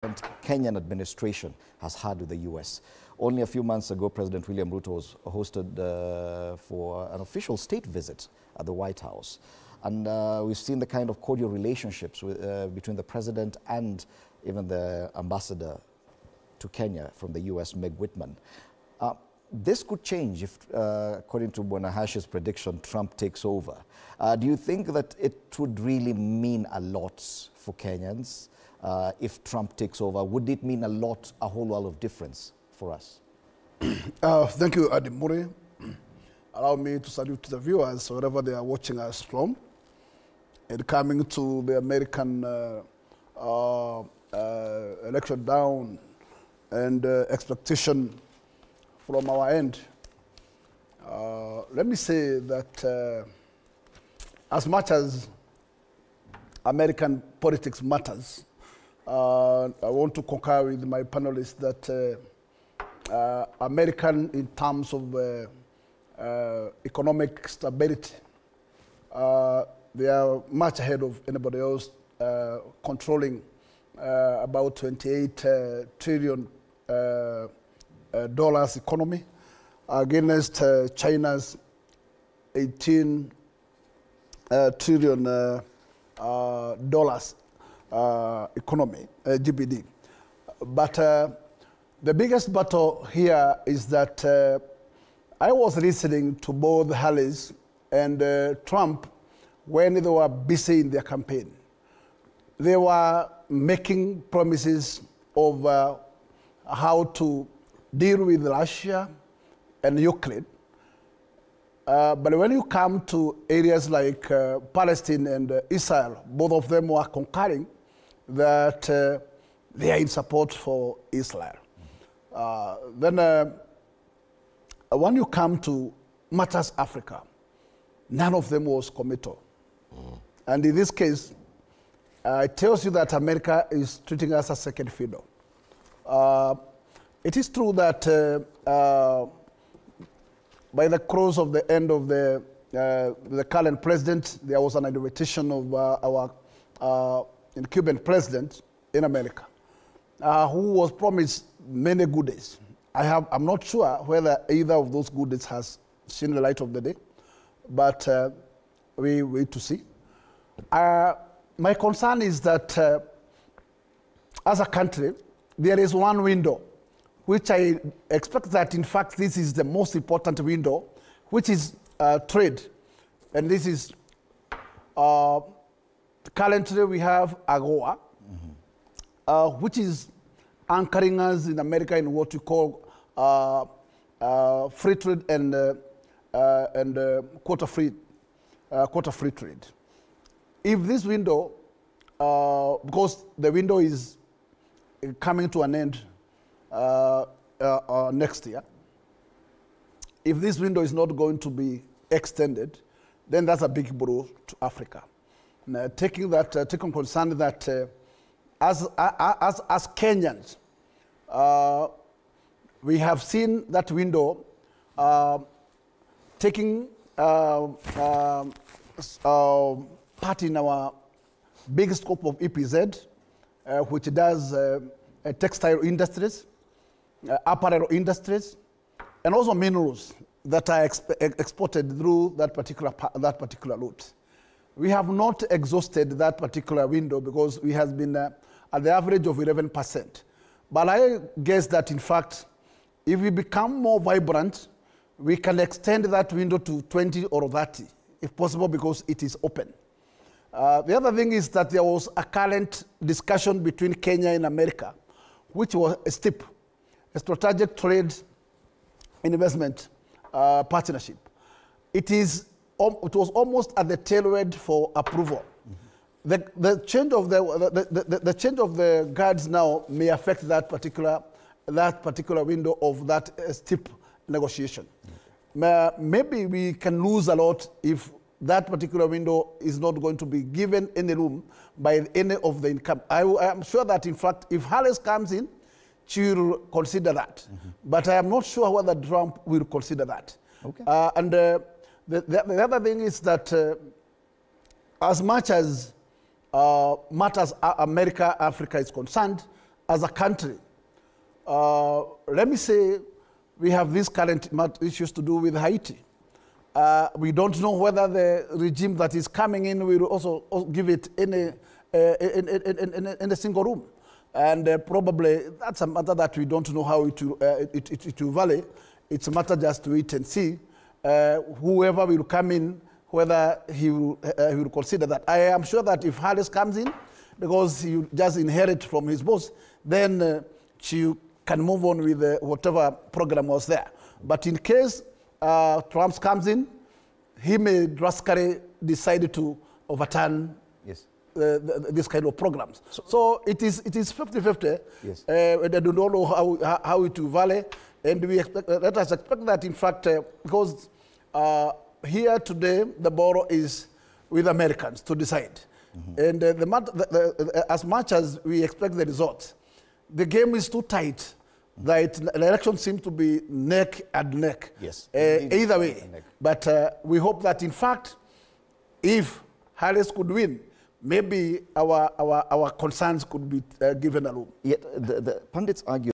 Kenyan administration has had with the U.S. Only a few months ago, President William Ruto was hosted for an official state visit at the White House. And we've seen the kind of cordial relationships between the president and even the ambassador to Kenya from the U.S., Meg Whitman. This could change if, according to Bwana Hash's prediction, Trump takes over. Do you think that it would really mean a lot for Kenyans if Trump takes over? Would it mean a whole lot of difference for us? Thank you, Adimuri. Allow me to salute the viewers wherever they are watching us from. And coming to the American election down and expectation from our end, let me say that as much as American politics matters, I want to concur with my panelists that American, in terms of economic stability, they are much ahead of anybody else, controlling about $28 trillion dollars economy against China's 18 trillion dollars economy, GDP. But the biggest battle here is that I was listening to both Harris and Trump when they were busy in their campaign. They were making promises of how to deal with Russia and Ukraine. But when you come to areas like Palestine and Israel, both of them were concurring that they are in support for Israel. Then when you come to matters Africa, none of them was committal. And in this case, it tells you that America is treating us as second fiddle. It is true that by the close of the end of the current president, there was an invitation of our incumbent president in America, who was promised many goodies. I'm not sure whether either of those goodies has seen the light of the day, but we wait to see. My concern is that as a country, there is one window which I expect that, in fact, this is the most important window, which is trade. And this is, currently we have AGOA, which is anchoring us in America in what we call free trade and quota-free trade. If this window, because the window is coming to an end next year, if this window is not going to be extended, then that's a big blow to Africa. Now, taking concern that as Kenyans, we have seen that window taking part in our big scope of EPZ, which does textile industries, apparel industries, and also minerals that are exported through that particular route. We have not exhausted that particular window because we have been at the average of 11%. But I guess that, in fact, if we become more vibrant, we can extend that window to 20 or 30, if possible, because it is open. The other thing is that there was a current discussion between Kenya and America, which was a STIP, a strategic trade investment partnership. It was almost at the tail end for approval. The change of the change of the guards now may affect that particular window of that STIP negotiation. Maybe we can lose a lot if that particular window is not going to be given any room by any of the income. I am sure that, in fact, if Harris comes in, she will consider that. But I am not sure whether Trump will consider that. Okay. And the other thing is that as much as matters Africa is concerned, as a country, let me say, we have these current issues to do with Haiti. We don't know whether the regime that is coming in will also give it in a single room. And probably that's a matter that we don't know how it will vary. It's a matter just to wait and see whoever will come in, whether he will consider that. I am sure that if Harris comes in, because he just inherit from his boss, then she can move on with whatever program was there. But in case Trump comes in, he may drastically decide to overturn this kind of programs. So it is 50-50. Yes. I don't know how it will vary, and we let us expect that, in fact, because here today the ball is with Americans to decide. And as much as we expect the results, the game is too tight. The election seems to be neck and neck. Yes. Either way. But we hope that, in fact, if Harris could win, maybe our concerns could be given a room. Yet the pundits argue